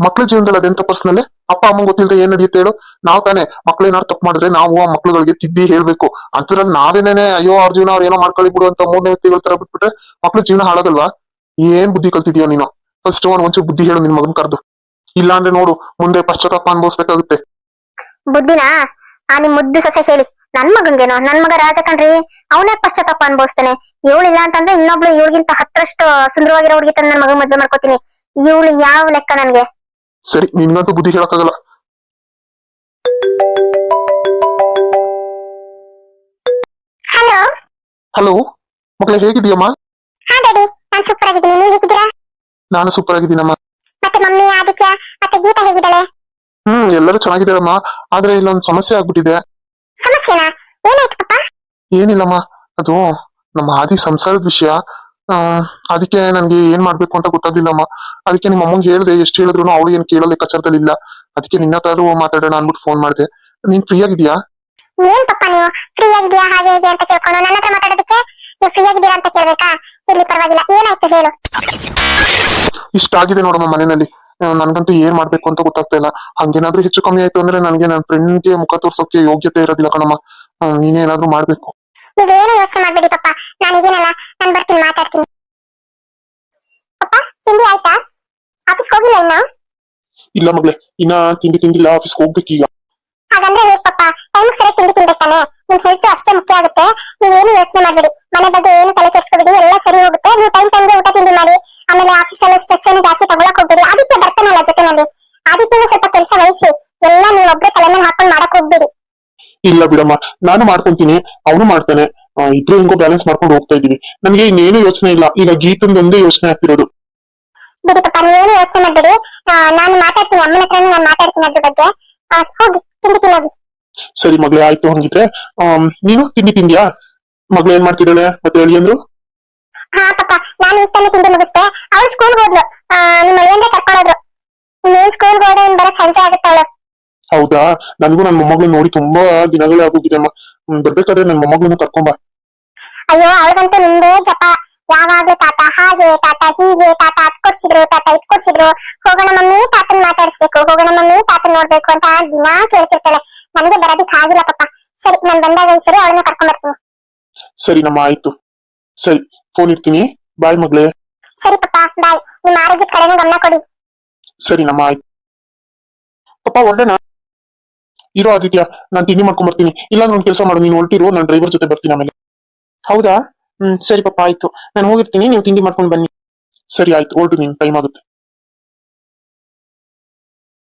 ಮಕ್ಳ ಜೀವನದಲ್ಲಿ ಅದೆಂತ ಪರ್ಸನಲ್? ಅಪ್ಪ ಅಮ್ಮ ಗೊತ್ತಿಲ್ಲದೆ ಏನ್ ನಡೆಯುತ್ತೆ ಹೇಳು? ನಾವ್ ತಾನೇ ಮಕ್ಳು ಏನಾರು ತಪ್ಪು ಮಾಡಿದ್ರೆ ನಾವು ಆ ಮಕ್ಳುಗಳಿಗೆ ತಿದ್ದಿ ಹೇಳ್ಬೇಕು. ಅಂತದ್ರಲ್ಲಿ ನಾವೇನೇನೆ ಅಯ್ಯೋ ಅವ್ರ ಜೀವನ ಅವ್ರ ಏನೋ ಮಾಡ್ಕೊಳ್ಳಿ ಬಿಡು ಅಂತ ಮೂರನೇ ವ್ಯಕ್ತಿಗಳ ತರ ಬಿಟ್ಬಿಟ್ರೆ ಮಕ್ಳ ಜೀವನ ಹಾಳಾಗಲ್ವಾ? ಏನ್ ಬುದ್ಧಿ ಕಲ್ತಿದ್ಯೋ ನೀನು? ಫಸ್ಟ್ ಒಂಚೂರು ಬುದ್ಧಿ ಹೇಳು ನಿನ್ ಮಗನ್ ಕರ್ದು. ಇಲ್ಲ ಅಂದ್ರೆ ನೋಡು, ಮುಂದೆ ಪಶ್ಚಾತ್ತಾಪ ಅನ್ಭವಿಸ್ಬೇಕಾಗುತ್ತೆ. ಬುದ್ಧಿನ ನಿಮ್ ಮುದ್ದು ಸೊಸೆ ಹೇಳಿ. ನನ್ ಮಗಂಗೇನೋ, ನನ್ ಮಗ ರಾಜ ಕಣ್ರಿ, ಅವನೇ ಪಶ್ಚಾತ್ತಾಪ ಅನ್ಭವಿಸ್ತಾನೆ. ಇವಳಿಲ್ಲ ಅಂತಂದ್ರೆ ಇನ್ನೊಬ್ಳು ಇವಳಿಗಿಂತ 10ರಷ್ಟು ಸುಂದರವಾಗಿರೋ ಹುಡುಗಿ ತಂದು ನನ್ ಮಗನ್ ಮದ್ವೆ ಮಾಡ್ಕೋತೀನಿ. ಇವಳು ಯಾವ ಲೆಕ್ಕ ನನ್ಗೆ? ಸರಿ, ನಿನ್ಗಂತೂ ಬುದ್ಧಿ ಹೇಳಕ್ಕಾಗಲ್ಲ. ಹಲೋ ಹಲೋ ಮಕ್ಳೆ, ಹೇಗಿದೀಯಮ್ಮ? ಹಾ ಡ್ಯಾಡಿ, ನಾನ್ ಸೂಪರ್ ಆಗಿದ್ದೀನಿ. ನೀವ್ ಹೇಗಿದ್ದೀರಾ? ನಾನು ಸೂಪರ್ ಆಗಿದ್ದೀನಮ್ಮ. ಮತ್ತೆ ಮಮ್ಮಿ, ಆದಿತ್ಯ ಮತ್ತೆ ಗೀತಾ ಹೇಗಿದ್ದಾಳೆ? ಎಲ್ಲರೂ ಚೆನ್ನಾಗಿದ್ದಾರಮ್ಮ. ಆದ್ರೆ ಇಲ್ಲೊಂದ್ ಸಮಸ್ಯೆ ಆಗ್ಬಿಟ್ಟಿದೆ. ಸಮಸ್ಯೆನಾ? ಏನಾಯ್ತು ಪಪ್ಪ? ಏನಿಲ್ಲಮ್ಮ, ಅದು ನಮ್ಮ ಆದಿ ಸಂಸಾರದ ವಿಷಯ. ಅದಕ್ಕೆ ನನ್ಗೆ ಏನ್ ಮಾಡ್ಬೇಕು ಅಂತ ಗೊತ್ತಾಗ್ಲಿಲ್ಲಮ್ಮ. ಅದಕ್ಕೆ ನಿಮ್ಮ ಅಮ್ಮಂಗೆ ಹೇಳ್ದೆ, ಎಷ್ಟು ಹೇಳಿದ್ರು ಅವಳು ಏನ್ ಕೇಳೋ ಲೆಕ್ಕಾಚಾರದಲ್ಲಿ ಇಲ್ಲ. ಅದಕ್ಕೆ ನಿನ್ನ ಹತ್ರ ಮಾತಾಡೋಣ ಅನ್ಬಿಟ್ಟು ಫೋನ್ ಮಾಡಿದೆ. ನೀನ್ ಫ್ರೀ ಆಗಿದ್ಯಾ? ಏನ್ ಪಪ್ಪ ನೀವು ಫ್ರೀ ಆಗಿದ್ಯಾ ಹಾಗೆ ಹೀಗೆ ಅಂತ ಕೇಳ್ಕೊಂಡು ನನ್ನ ಹತ್ರ ಮಾತಾಡೋದಕ್ಕೆ ನೀವು ಫ್ರೀ ಆಗಿದ್ದೀರಾ ಅಂತ ಕೇಳ್ಬೇಕಾ? ಇರ್ಲಿ ಪರವಾಗಿಲ್ಲ, ಏನಾಯ್ತು ಹೇಳು. ಇಷ್ಟ ಆಗಿದೆ ನೋಡಮ್ಮ ಮನೆಯಲ್ಲಿ. ನನ್ಗಂತೂ ಏನ್ ಮಾಡ್ಬೇಕು ಅಂತ ಗೊತ್ತಾಗ್ತಾ ಇಲ್ಲ. ಹಂಗೇನಾದ್ರೂ ಹೆಚ್ಚು ಕಮ್ಮಿ ಆಯ್ತು ಅಂದ್ರೆ ನನ್ಗೆ ನನ್ನ ಫ್ರೆಂಡ್ಗೆ ಮುಖ ತೋರ್ಸೋಕೆ ಯೋಗ್ಯತೆ ಇರೋದಿಲ್ಲ ಕಣಮ್ಮ. ನೀನೇನಾದ್ರೂ ಮಾಡ್ಬೇಕು. ನೀವೇನು ಯೋಚನೆ ಮಾಡ್ಬೇಡಿ ಪಪ್ಪ, ನಾನು ಇದೀನಲ್ಲ, ನಾನು ಬರ್ತೀನಿ, ಮಾತಾಡ್ತೀನಿ. ಪಪ್ಪ, ತಿಂಡಿ ಆಯ್ತಾ? ಆಫೀಸ್ಗೆ ಹೋಗಿಲ್ಲ ಇನ್ನು? ಇಲ್ಲ ಮಗ್ಳೆ, ಇನ್ನ ತಿಂದಿಲ್ಲ, ಆಫೀಸ್ಗೆ ಹೋಗ್ಬೇಕೀಗ. ಹಾಗಂದ್ರೆ ಹೇಗ್ ಪಪ್ಪ? ಟೈಮ್ ಸರಿ ತಿಂಡಿ ತಿನ್ಬೇಕಾನೆ. ನಿಮ್ ಹೆಲ್ತ್ ಅಷ್ಟೇ ಮುಖ್ಯ ಆಗುತ್ತೆ. ನೀವೇನು ಯೋಚನೆ ಮಾಡ್ಬೇಡಿ, ಮನೆ ಬಗ್ಗೆ ಏನು ತಲೆ ಕೆಡ್ಸ್ಕೊಬೇಡಿ, ಎಲ್ಲ ಸರಿ ಹೋಗುತ್ತೆ. ನೀವು ಟೈಮ್ಗೆ ಊಟ ತಿಂಡಿ ಮಾಡಿ. ಆಮೇಲೆ ಆಫೀಸಲ್ಲಿ ಸ್ಟ್ರೆಸ್ ಏನು ಜಾಸ್ತಿ ತಗೊಳಕ್ ಹೋಗ್ಬೇಡಿ. ಆದಿತ್ಯ ಬರ್ತಾನಲ್ಲ ಜೊತೆನಲ್ಲಿ, ಆದಿತ್ಯನ ಸ್ವಲ್ಪ ಕೆಲಸ ವಹಿಸಿ. ಎಲ್ಲ ನೀವೊಬ್ರೆ ತಲೆ ಮೇಲೆ ಹಾಕೊಂಡು ಮಾಡಕ್ ಹೋಗ್ಬೇಡಿ. ಇಲ್ಲ ಬಿಡಮ್ಮ, ನಾನು ಮಾಡ್ಕೊಂತೀನಿ, ಅವನು ಮಾಡ್ತಾನೆ. ಇಬ್ರು ಹೆಂಗೋ ಬ್ಯಾಲೆನ್ಸ್ ಮಾಡ್ಕೊಂಡು ಹೋಗ್ತಾ ಇದೀವಿ. ನನ್ಗೆ ಇನ್ನೇನು ಯೋಚನೆ ಇಲ್ಲ. ಈಗ ಗೀತಂದೊಂದೇ ಯೋಚನೆ ಆಗ್ತಿರೋದು. ಬಿಡಿ ಪಪ್ಪ, ನೀವೇನು ಯೋಚನೆ ಮಾಡ್ಬೇಡಿ. ನಾನು ಮಾತಾಡ್ತೀನಿ, ಅಮ್ಮನ ಹತ್ರನೂ ನಾನು ಮಾತಾಡ್ತೀನಿ ಅದ್ರ ಬಗ್ಗೆ. ಹೋಗಿ ತಿಂಡಿ ತಿನ್ನೋಗಿ. ಸರಿ ಮಗ್ಳೆ, ಆಯ್ತು. ಹಂಗಿದ್ರೆ ನೀನು ತಿಂದ್ಯಾ? ಮಗ್ಳು ಏನ್ ಮಾಡ್ತಿದ್ದಾಳೆ ಮತ್ತೆ ಹೇಳಿ ಅಂದ್ರು? ಹಾ ಪಪ್ಪ, ನಾನು ಈಗ ತಾನೇ ತಿಂಡಿ ಮುಗಿಸ್ದೆ. ಅವಳು ಸ್ಕೂಲ್ಗೆ ಹೋದ್ಲು. ನಿಮ್ಮ ಮಳೆಯಿಂದ ಕರ್ಕೊಂಡೋದ್ರು. ಇನ್ನೇನ್ ಸ್ಕೂಲ್ಗೆ ಹೋದ್ರೆ ಇನ್ ಬರಕ್ ಸಂಜೆ ಆಗುತ್ತೆ ಅವಳು. ಹೌದಾ? ನನ್ಗೂ ನನ್ನ ಮೊಮ್ಮಗಳನ್ನ ನೋಡಿ ತುಂಬಾ ದಿನಗಳೇ ಆಗೋಗಿದೆಮ್ಮ. ಬರ್ಬೇಕಾದ್ರೆ ನನ್ನ ಮೊಮ್ಮಗಳನ್ನ ಕರ್ಕೊಂಬ. ಅಯ್ಯೋ, ಅವಳಿಗಂತೂ ನಿಮ್ದೇ ಜಪ. ಯಾವಾಗ್ಲೂ ತಾತ ಹಾಗೆ, ತಾತ ಹೀಗೆ, ತಾತ ಅದ್ ಕೊಡ್ಸಿದ್ರು, ತಾತ ಇದ್ ಕೊಡ್ಸಿದ್ರು, ಹೋಗೋಣ ಮಮ್ಮಿ ತಾತನ್ ಮಾತಾಡಿಸ್ಬೇಕು, ಹೋಗೋಣ ಮಮ್ಮಿ ತಾತನ್ ನೋಡ್ಬೇಕು ಅಂತ ದಿನಾ ಕೇಳ್ತಿರ್ತಾಳೆ. ನನಗೆ ಬರೋದಿಕ್ ಆಗಿಲ್ಲ ಪಪ್ಪ. ಸರಿ, ನಾನ್ ಬಂದಾಗ ಈ ಸರಿ ಅವಳನ್ನ ಕರ್ಕೊಂಡ್ ಬರ್ತೀನಿ. ಸರಿ ನಮ್ಮ ಆಯ್ತು. ಸರಿ, ಫೋನ್ ಇಡ್ತೀನಿ. ಬಾಯ್ ಮಗ್ಳೆ. ಸರಿ ಪಪ್ಪ, ಬಾಯ್. ನಿಮ್ಮ ಆರೋಗ್ಯದ ಕಡೆನೂ ಗಮನ ಕೊಡಿ. ಸರಿ ನಮ್ಮ ಆಯ್ತು. ಪಪ್ಪ ಹೊರಡೋಣ? ಇರೋ ಆದಿತ್ಯ, ನಾನ್ ತಿಂಡಿ ಮಾಡ್ಕೊಂಡ್ ಬರ್ತೀನಿ. ಇಲ್ಲ ಒಂದ್ ಕೆಲಸ ಮಾಡು, ನೀನು ಹೊರಟಿರು, ನಾನು ಡ್ರೈವರ್ ಜೊತೆ ಬರ್ತೀನಿ ಆಮೇಲೆ. ಹೌದಾ? ಸರಿ ಪಪ್ಪ, ಆಯ್ತು. ನಾನು ಹೋಗಿರ್ತೀನಿ, ನೀವು ತಿಂಡಿ ಮಾಡ್ಕೊಂಡು ಬನ್ನಿ. ಸರಿ ಆಯ್ತು, ಹೊರಟು, ನೀನ್ ಟೈಮ್ ಆಗುತ್ತೆ.